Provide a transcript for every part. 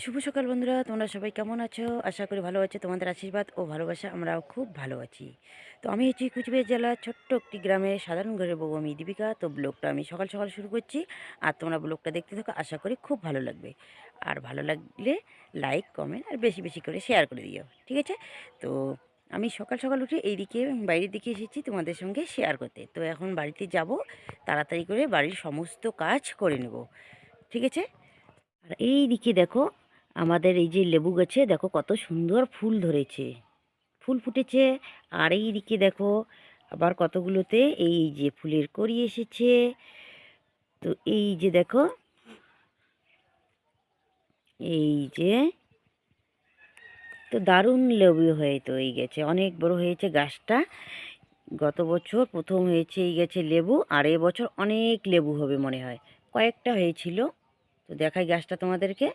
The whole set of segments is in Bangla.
শুভ সকাল বন্ধুরা, তোমরা সবাই কেমন আছো? আশা করি ভালো আছো। তোমাদের আশীর্বাদ ও ভালোবাসা আমরাও খুব ভালো আছি। তো আমি হচ্ছি কুচবিহার জেলার ছোট্ট একটি গ্রামের সাধারণ ঘরের বউ, আমি দীপিকা। তো ব্লগটা আমি সকাল সকাল শুরু করছি, আর তোমরা ব্লগটা দেখতে থাকো। আশা করি খুব ভালো লাগবে, আর ভালো লাগলে লাইক কমেন্ট আর বেশি বেশি করে শেয়ার করে দিও, ঠিক আছে? তো আমি সকাল সকাল উঠে এইদিকে বাইরের দিকে এসেছি তোমাদের সঙ্গে শেয়ার করতে। তো এখন বাড়িতে যাব, তাড়াতাড়ি করে বাড়ির সমস্ত কাজ করে নেব, ঠিক আছে? আর এই দিকে দেখো, আমাদের এই যে লেবু গাছে দেখো কত সুন্দর ফুল ধরেছে, ফুল ফুটেছে। আর এই দিকে দেখো আবার কতগুলোতে এই যে ফুলের কড়ি এসেছে। তো এই যে দেখো, এই যে তো দারুণ লেবু হয়ে তো এই গেছে, অনেক বড় হয়েছে গাছটা। গত বছর প্রথম হয়েছে এই গাছে লেবু, আর এবছর অনেক লেবু হবে মনে হয়। কয়েকটা হয়েছিল। তো দেখাই গাছটা তোমাদেরকে।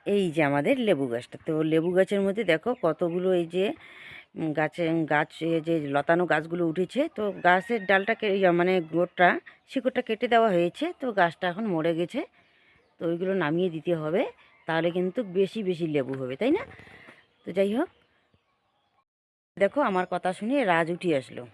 এই যে আমাদের লেবু গাছটা, তো লেবু গাছের মধ্যে দেখো কতগুলো এই যে গাছে যে লতানো গাছগুলো উঠেছে। তো গাছের ডালটাকে মানে গোড়টা শিকড়টা কেটে দেওয়া হয়েছে, তো গাছটা এখন মরে গেছে। তো ওইগুলো নামিয়ে দিতে হবে, তাহলে কিন্তু বেশি বেশি লেবু হবে, তাই না? তো যাই হোক, দেখো আমার কথা শুনে রাজ উঠে আসলো।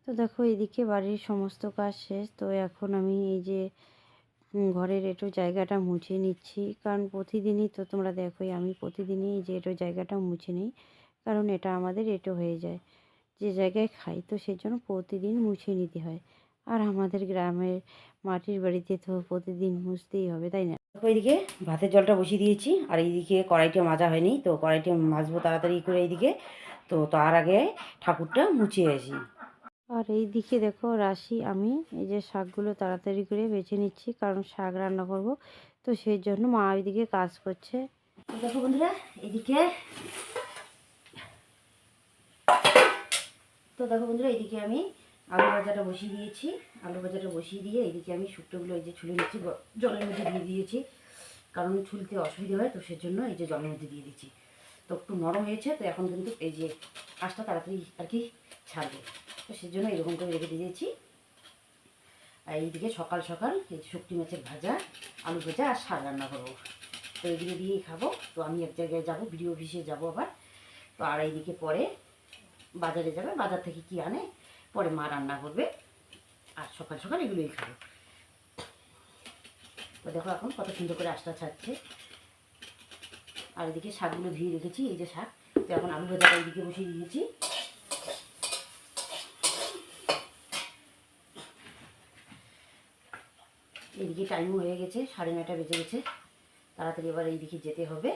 তো দেখো এদিকে বাড়ির সমস্ত কাজ শেষ। তো এখন আমি এই যে ঘরের একটু জায়গাটা মুছে নিচ্ছি, কারণ প্রতিদিনই তো তোমরা দেখোই আমি প্রতিদিনই এই যে একটু জায়গাটা মুছে নিই, কারণ এটা আমাদের এটো হয়ে যায় যে জায়গায় খাই, তো সেজন্য প্রতিদিন মুছে নিতে হয়। আর আমাদের গ্রামের মাটির বাড়িতে তো প্রতিদিন মুছতেই হবে, তাই না? ওইদিকে ভাতের জলটা বসিয়ে দিয়েছি, আর এইদিকে কড়াইটা মাজা হয়নি, তো কড়াইটা মাজবো তাড়াতাড়ি করে এইদিকে। তো তার আগে ঠাকুরটা মুছে আসি। আর এই দিকে দেখো রাশি, আমি এই যে শাকগুলো তাড়াতাড়ি করে বেছে নিচ্ছি, কারণ শাক রান্না করব। তো সেই জন্য মা ওইদিকে কাজ করছে। দেখো বন্ধুরা এইদিকে, এইদিকে আমি আলু ভাজাটা বসিয়ে দিয়েছি। আলু ভাজাটা বসিয়ে দিয়ে এইদিকে আমি শুক্তোগুলো এই যে ছুলে নিচ্ছি, জলের মধ্যে দিয়ে দিয়েছি, কারণ ছুলতে অসুবিধা হয়, তো সেজন্য এই যে জলের মধ্যে দিয়ে দিচ্ছি। তো একটু নরম হয়েছে, তো এখন কিন্তু এই যে আঁচটা তাড়াতাড়ি আর কি ছাড়বে, তো সেজন্য এরকম করে রেখে দিয়েছি। আর এইদিকে সকাল সকাল এই শুকটি মাছের ভাজা, আলু ভাজা আর শাক রান্না করবো। তো এইদিকে দিয়েই খাবো। তো আমি এক জায়গায় যাবো, ভিডিও অফিসে যাবো আবার। তো আর এইদিকে পরে বাজারে যাবে, বাজার থেকে কি আনে পরে মা রান্না করবে, আর সকাল সকাল এগুলোই খাবো। তো দেখো এখন কত সুন্দর করে আঁশটা ছাড়ছে। আর এদিকে শাকগুলো ধুয়ে রেখেছি, এই যে শাক। তো এখন আলু ভাজাটা এইদিকে বসিয়ে দিয়েছি। এদিকে টাইমও হয়ে গেছে, 9:30 বেজে গেছে। তাড়াতাড়ি এবার এইদিকে যেতে হবে।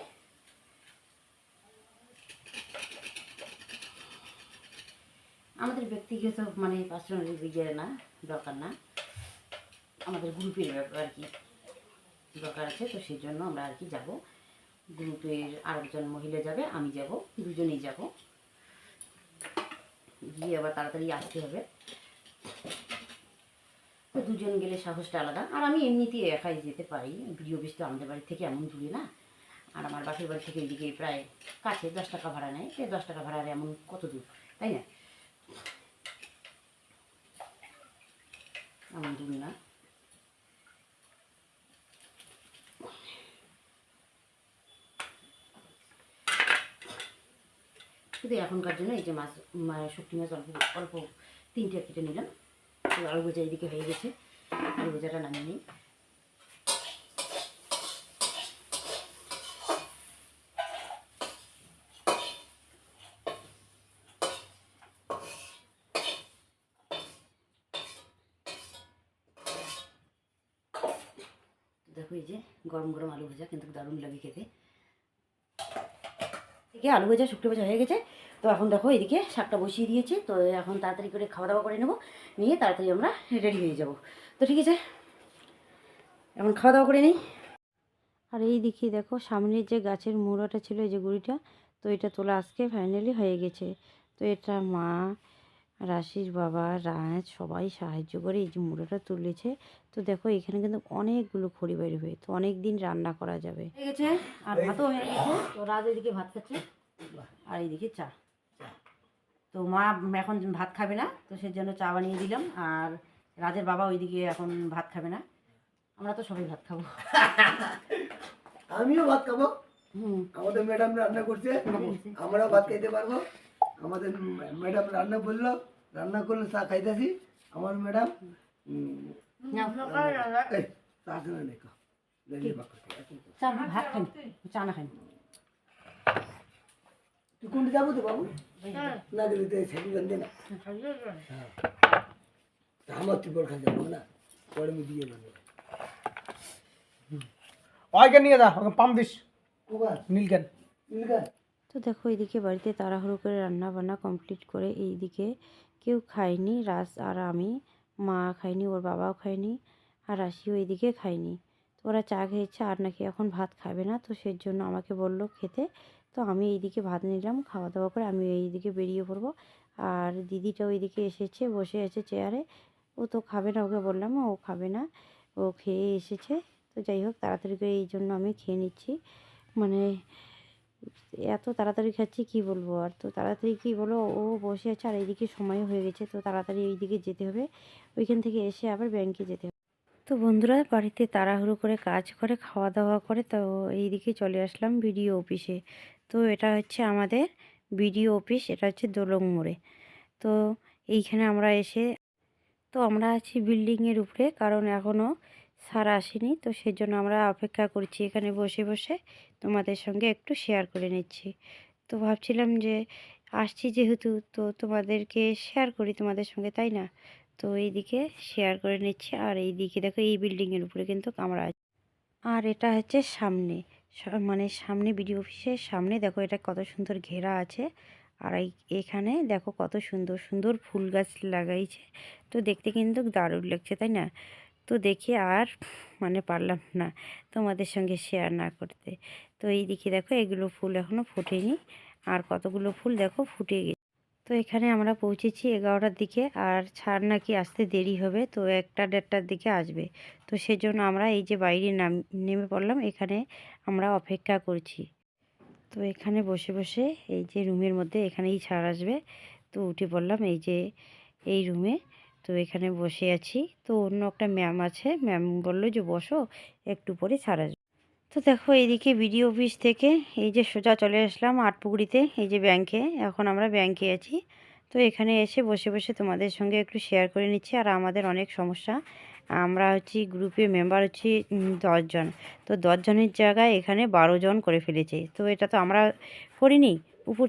আমাদের ব্যক্তিগত মানে পার্সোনাল বিজয় না, দরকার না, আমাদের গ্রুপের ব্যাপার আর কি দরকার আছে। তো সেই জন্য আমরা আর কি যাবো, গ্রুপের আরেকজন মহিলা যাবে, আমি যাব, দুজনেই যাব। গিয়ে আবার তাড়াতাড়ি আসতে হবে। তো দুজন গেলে সাহসটা আলাদা। আর আমি এমনিতেই একাই যেতে পারি, ভিডিও অফিস তো আমাদের বাড়ি থেকে এমন দূরে না। আর আমার বাপের বাড়ি থেকে এদিকে প্রায় কাছে, 10 টাকা ভাড়া নেয়। 10 টাকা ভাড়ার এমন কত দূর, তাই না? এমন দূর না। শুধু এখনকার জন্য এই যে মাছ, শুকনো মাছ অল্প অল্প 3টে কেটে নিলাম। তো আলু ভাজা এইদিকে হয়ে গেছে, আলু ভাজাটা নামিয়ে নিই। দেখো এই যে গরম গরম আলু ভাজা কিন্তু দারুণ লাগে খেতে। এদিকে আলু ভাজা শুকনো ভাজা হয়ে গেছে। তো এখন দেখো এদিকে শাকটা বসিয়ে দিয়েছি। তো এখন তাড়াতাড়ি করে খাওয়া দাওয়া করে নেবো, নিয়ে তাড়াতাড়ি আমরা রেডি হয়ে যাব। তো ঠিক আছে, এখন খাওয়া দাওয়া করে নিই। আর এই দিকে দেখো সামনের যে গাছের মুড়াটা ছিল, এই যে গুঁড়িটা, তো এটা তোলা আজকে ফাইনালি হয়ে গেছে। তো এটা মা, রাশির বাবা, রাজ সবাই সাহায্য করে এই যে মুড়াটা তুলেছে। তো দেখো এখানে কিন্তু অনেকগুলো খড়ি বের হবে, তো অনেক দিন রান্না করা যাবে। হয়ে গেছে আর ভাতও হয়ে গেছে। তো রাজ এদিকে ভাত খাচ্ছে আর এইদিকে চা। তো মা এখন ভাত খাবে না, তো সেজন্য চা বানিয়ে দিলাম। আর রাজের বাবা ওইদিকে এখন ভাত খাবে না, আমরা তো সবাই ভাত খাবো। আমিও ভাত খাবো। আমাদের ম্যাডাম রান্না করছে, আমরাও ভাত খাইতে পারবো। আমাদের ম্যাডাম রান্না করলো, রান্না করলে চা খাইতেছি। আমার ম্যাডাম চা কেনা নেই, ভাত খাই, চা না খাই। তুই কোনটা যাবো তো বাবু? না দিলে তো সেটি জানতে না। আমার তুই পর খাই যাবো না, পরে আমি দিয়ে দেবো। ওইকে নিয়ে যা, ওকে পাম দিস নীলকেন। তো দেখো এইদিকে বাড়িতে তাড়াহুড়ো করে রান্না বান্না কমপ্লিট করে এইদিকে কেউ খায়নি, রাজ আর আমি। মা খায়নি, ওর বাবাও খায়নি, আর রাশিও এইদিকে খায়নি। তো ওরা চা খেয়েছে আর নাকি এখন ভাত খাবে না, তো সেই জন্য আমাকে বললো খেতে। তো আমি এইদিকে ভাত নিলাম, খাওয়া দাওয়া করে আমি এইদিকে বেরিয়ে পড়বো। আর দিদিটা ওইদিকে এসেছে, বসে আছে চেয়ারে। ও তো খাবে না, ওকে বললাম ও খাবে না, ও খেয়ে এসেছে। তো যাই হোক তাড়াতাড়ি করে এই জন্য আমি খেয়ে নিচ্ছি। মানে এত তাড়াতাড়ি খাচ্ছি কি বলবো। আর তো তাড়াতাড়ি কি বলো, ও বসে আছে আর এইদিকে সময়ও হয়ে গেছে, তো তাড়াতাড়ি এইদিকে যেতে হবে। ওইখান থেকে এসে আবার ব্যাংকে যেতে হবে। তো বন্ধুরা বাড়িতে তাড়াহুড়ো করে কাজ করে খাওয়া দাওয়া করে তো এইদিকে চলে আসলাম বিডিও অফিসে। তো এটা হচ্ছে আমাদের বিডিও অফিস, এটা হচ্ছে দোলং মোড়ে। তো এইখানে আমরা এসে, তো আমরা আছি বিল্ডিংয়ের উপরে, কারণ এখনও স্যার আসেনি, তো সেজন্য আমরা অপেক্ষা করছি এখানে বসে বসে। তোমাদের সঙ্গে একটু শেয়ার করে নিচ্ছি। তো ভাবছিলাম যে আসছি যেহেতু, তো তোমাদেরকে শেয়ার করি তোমাদের সঙ্গে, তাই না? তো এইদিকে শেয়ার করে নিচ্ছি। আর এইদিকে দেখো এই বিল্ডিংয়ের উপরে কিন্তু আমরা আছি। আর এটা হচ্ছে সামনে, মানে সামনে বিডিও অফিসের সামনে দেখো এটা কত সুন্দর ঘেরা আছে। আর এখানে দেখো কত সুন্দর সুন্দর ফুল গাছ লাগাইছে। তো দেখতে কিন্তু দারুণ লাগছে, তাই না? তো দেখে আর মানে পারলাম না তোমাদের সঙ্গে শেয়ার না করতে। তো এই দিকে দেখো এগুলো ফুল এখনও ফোটেনি, আর কতগুলো ফুল দেখো ফুটে গেছে। তো এখানে আমরা পৌঁছেছি 11টার দিকে, আর ছাড় নাকি আসতে দেরি হবে, তো 1টা-1:30টার দিকে আসবে। তো সেজন্য আমরা এই যে বাইরে নেমে পড়লাম, এখানে আমরা অপেক্ষা করছি। তো এখানে বসে বসে এই যে রুমের মধ্যে এখানেই ছাড় আসবে, তো উঠে পড়লাম এই যে এই রুমে। তো এখানে বসে আছি। তো অন্য একটা ম্যাম আছে, ম্যাম বললো যে বসো, একটু পরে ছাড় আসবে। তো দেখো এইদিকে বিডিও অফিস থেকে এই যে সোজা চলে আসলাম আটপুকুরিতে, এই যে ব্যাংকে। এখন আমরা ব্যাংকে আছি। তো এখানে এসে বসে বসে তোমাদের সঙ্গে একটু শেয়ার করে নিচ্ছি। আর আমাদের অনেক সমস্যা, আমরা হচ্ছি গ্রুপে মেম্বার হচ্ছি 10 জন। তো 10 জনের জায়গায় এখানে 12 জন করে ফেলেছে। তো এটা তো আমরা করিনি উপর।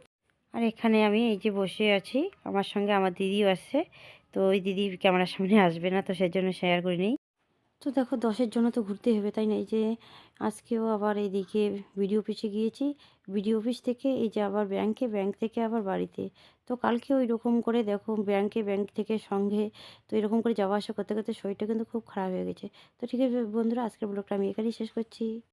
আর এখানে আমি এই যে বসে আছি, আমার সঙ্গে আমার দিদিও আসছে। তো ওই দিদি ক্যামেরার সামনে আসবে না, তো সেজন্য শেয়ার করিনি। তো দেখো 10-এর জন্য তো ঘুরতে হবে, তাই না? এই যে আজকেও আবার এইদিকে বিডিও অফিসে গিয়েছি, বিডিও অফিস থেকে এই যে আবার ব্যাংকে, ব্যাংক থেকে আবার বাড়িতে। তো কালকে ওই রকম করে দেখো ব্যাংকে, ব্যাংক থেকে সঙ্গে, তো এরকম করে যাওয়া আসা করতে করতে শরীরটা কিন্তু খুব খারাপ হয়ে গেছে। তো ঠিক আছে বন্ধুরা, আজকের ব্লগটা আমি এখানেই শেষ করছি।